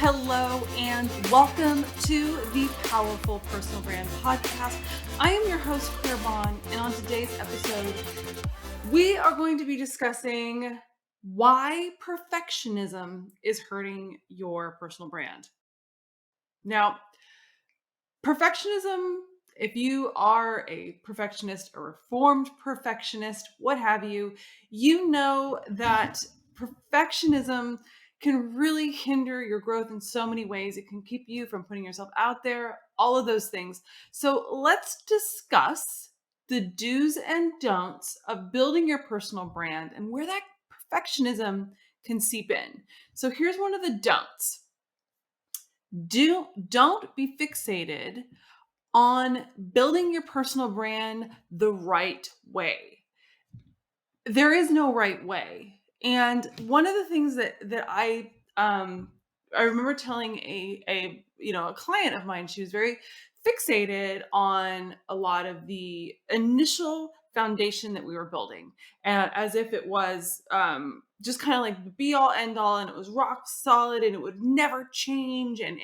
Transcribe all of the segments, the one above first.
Hello and welcome to the Powerful Personal Brand Podcast. I am your host, Claire Bahn, and on today's episode, we are going to be discussing why perfectionism is hurting your personal brand. Now, perfectionism, if you are a perfectionist, a reformed perfectionist, what have you, you know that perfectionism can really hinder your growth in so many ways. It can keep you from putting yourself out there, all of those things. So let's discuss the do's and don'ts of building your personal brand and where that perfectionism can seep in. So here's one of the don'ts. Don't be fixated on building your personal brand the right way. There is no right way. And one of the things that I remember telling a client of mine, she was very fixated on a lot of the initial foundation that we were building, and as if it was just kind of like the be all end all, and it was rock solid and it would never change, and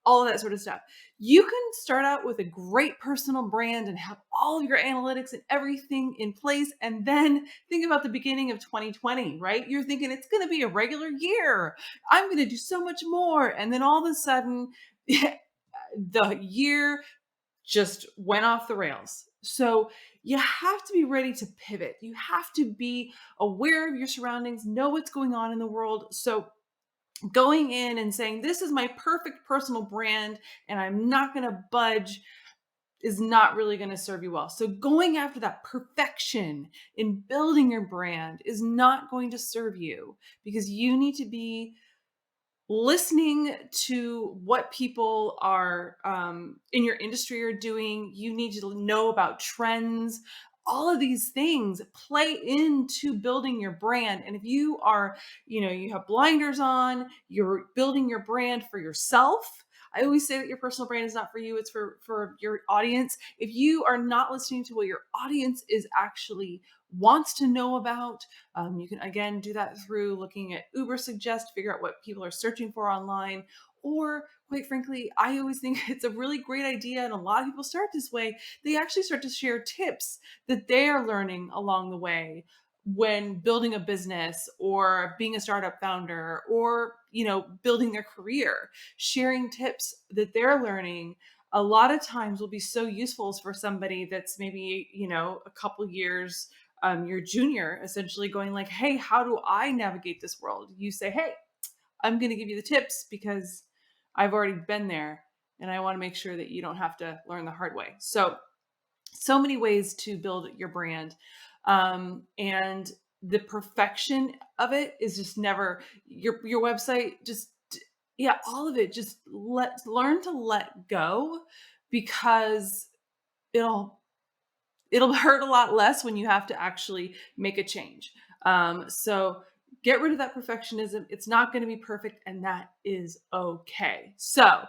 all of that sort of stuff. You can start out with a great personal brand and have all of your analytics and everything in place, and then think about the beginning of 2020, right? You're thinking it's going to be a regular year. I'm going to do so much more. And then all of a sudden, the year just went off the rails. So you have to be ready to pivot. You have to be aware of your surroundings, know what's going on in the world. So going in and saying, this is my perfect personal brand and I'm not going to budge is not really going to serve you well. So going after that perfection in building your brand is not going to serve you, because you need to be listening to what people are in your industry are doing. You need to know about trends. All of these things play into building your brand. And if you are, you have blinders on, you're building your brand for yourself. I always say that your personal brand is not for you, it's for your audience. If you are not listening to what your audience is actually wants to know about, you can again do that through looking at Uber Suggest, figure out what people are searching for online. Or quite frankly, I always think it's a really great idea, and a lot of people start this way. They actually start to share tips that they are learning along the way when building a business or being a startup founder, or building their career. Sharing tips that they're learning a lot of times will be so useful for somebody that's maybe a couple years your junior, essentially going like, hey, how do I navigate this world? You say, hey, I'm going to give you the tips because I've already been there, and I want to make sure that you don't have to learn the hard way. So many ways to build your brand. And the perfection of it is just never your website. Just, yeah, all of it. Just learn to let go, because it'll hurt a lot less when you have to actually make a change. So get rid of that perfectionism. It's not going to be perfect, and that is okay. So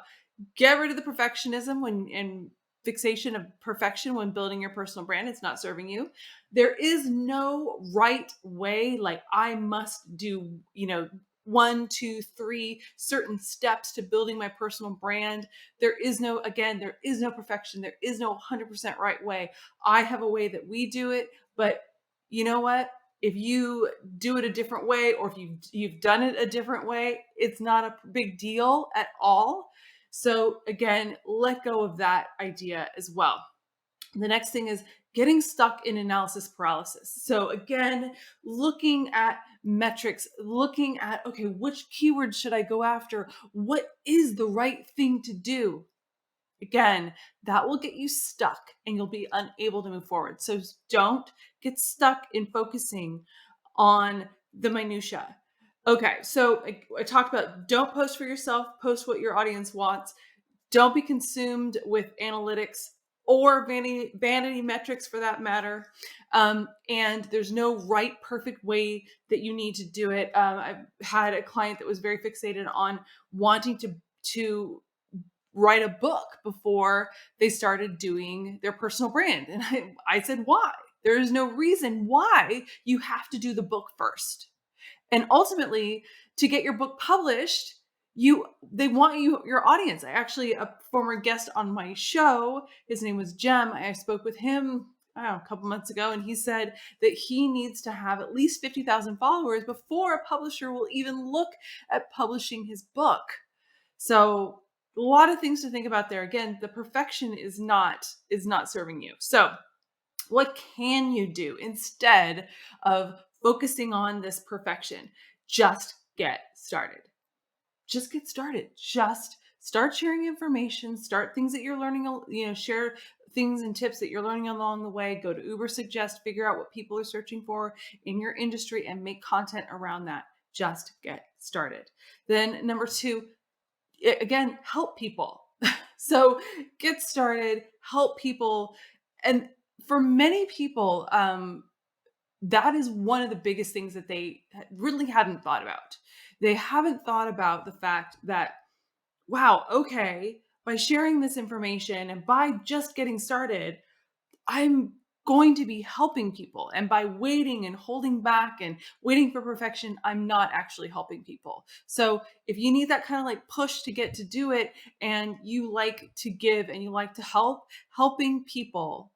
get rid of the perfectionism and fixation of perfection when building your personal brand. It's not serving you. There is no right way, like I must do, 1, 2, 3 certain steps to building my personal brand. There is no perfection. There is no 100% right way. I have a way that we do it, but you know what? If you do it a different way, or if you've done it a different way, it's not a big deal at all. So again, let go of that idea as well. The next thing is getting stuck in analysis paralysis. So again, looking at metrics, looking at, okay, which keywords should I go after? What is the right thing to do? Again, that will get you stuck and you'll be unable to move forward. So don't get stuck in focusing on the minutia. Okay, so I talked about, don't post for yourself, post what your audience wants. Don't be consumed with analytics or vanity metrics for that matter. And there's no right, perfect way that you need to do it. I've had a client that was very fixated on wanting to write a book before they started doing their personal brand. And I said, why? There is no reason why you have to do the book first. And ultimately, to get your book published, they want your audience. I actually, a former guest on my show, his name was Jem. I spoke with him, I don't know, a couple months ago, and he said that he needs to have at least 50,000 followers before a publisher will even look at publishing his book. So a lot of things to think about there. Again, the perfection is not serving you. So what can you do instead of focusing on this perfection? Just get started. Just get started. Just start sharing information, start things that you're learning, share things and tips that you're learning along the way. Go to Uber Suggest, figure out what people are searching for in your industry and make content around that. Just get started. Then number 2, again, help people. So get started, help people. And for many people, that is one of the biggest things that they really hadn't thought about. They haven't thought about the fact that, wow, okay, by sharing this information and by just getting started, I'm going to be helping people. And by waiting and holding back and waiting for perfection, I'm not actually helping people. So if you need that kind of like push to get to do it, and you like to give and you like to help, helping people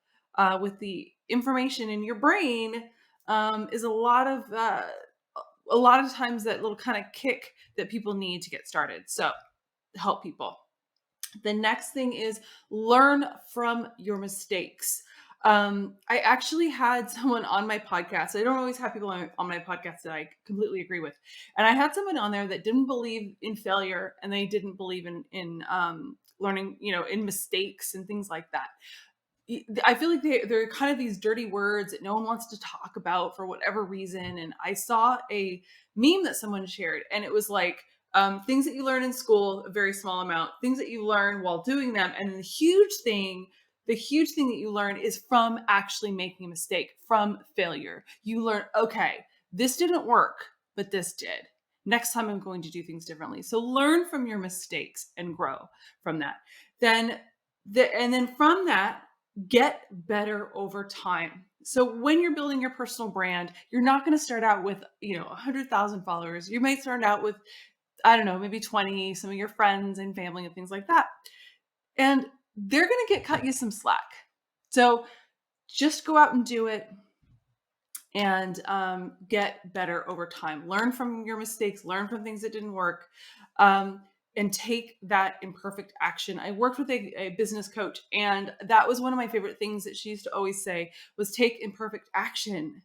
with the information in your brain is a lot of times that little kind of kick that people need to get started. So help people. The next thing is learn from your mistakes. I actually had someone on my podcast. I don't always have people on my podcast that I completely agree with. And I had someone on there that didn't believe in failure, and they didn't believe in learning, in mistakes and things like that. I feel like they're kind of these dirty words that no one wants to talk about for whatever reason. And I saw a meme that someone shared, and it was like, things that you learn in school, a very small amount, things that you learn while doing them. And the huge thing that you learn is from actually making a mistake, from failure. You learn, okay, this didn't work, but this did. Next time I'm going to do things differently. So learn from your mistakes and grow from that. And then from that, get better over time. So when you're building your personal brand, you're not going to start out with, 100,000 followers. You might start out with, I don't know, maybe 20, some of your friends and family and things like that. And they're going to cut you some slack. So just go out and do it and get better over time. Learn from your mistakes, learn from things that didn't work. And take that imperfect action. I worked with a business coach, and that was one of my favorite things that she used to always say was take imperfect action.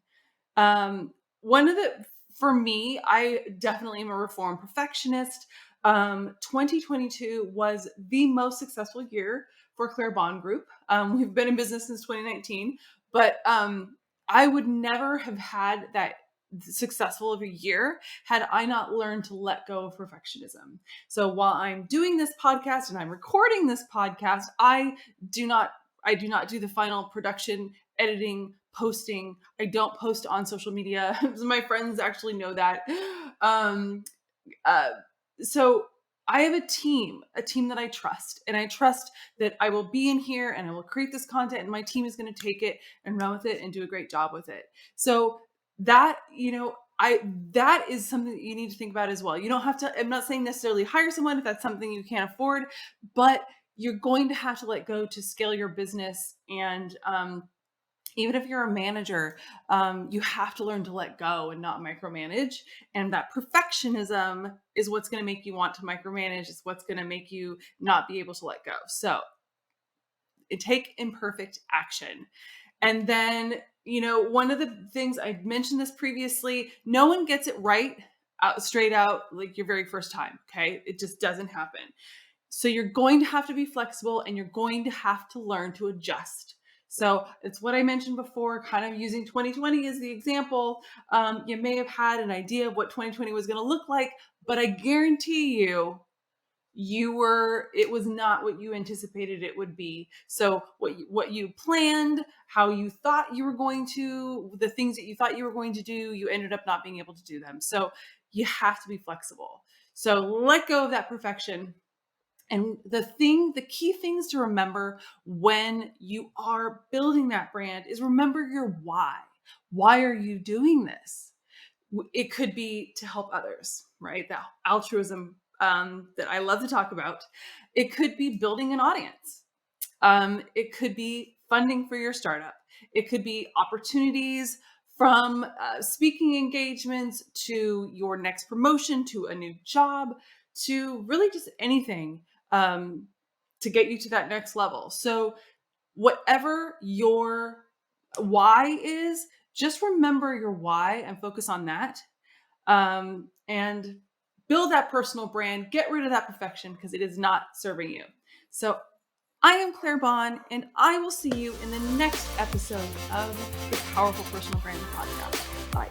For me, I definitely am a reformed perfectionist. 2022 was the most successful year for Claire Bahn Group. We've been in business since 2019, but I would never have had that successful of a year had I not learned to let go of perfectionism. So while I'm doing this podcast and I'm recording this podcast, I do not do the final production, editing, posting. I don't post on social media. My friends actually know that. So I have a team that I trust, and I trust that I will be in here and I will create this content, and my team is going to take it and run with it and do a great job with it. So that, that is something that you need to think about as well. You don't have to, I'm not saying necessarily hire someone if that's something you can't afford, but you're going to have to let go to scale your business. And even if you're a manager, you have to learn to let go and not micromanage. And that perfectionism is what's going to make you want to micromanage. It's what's going to make you not be able to let go. So take imperfect action. And then, one of the things I mentioned this previously, no one gets it right straight out like your very first time. Okay. It just doesn't happen. So you're going to have to be flexible, and you're going to have to learn to adjust. So it's what I mentioned before, kind of using 2020 as the example. You may have had an idea of what 2020 was going to look like, but I guarantee you, it was not what you anticipated it would be. So what you planned, how you thought you were going to, the things that you thought you were going to do, you ended up not being able to do them. So you have to be flexible. So let go of that perfection. And the key things to remember when you are building that brand is remember your why. Why are you doing this? It could be to help others, right? That altruism that I love to talk about. It could be building an audience. It could be funding for your startup. It could be opportunities from speaking engagements to your next promotion to a new job to really just anything to get you to that next level. So, whatever your why is, just remember your why and focus on that. And build that personal brand. Get rid of that perfection because it is not serving you. So, I am Claire Bahn, and I will see you in the next episode of the Powerful Personal Branding Podcast. Bye.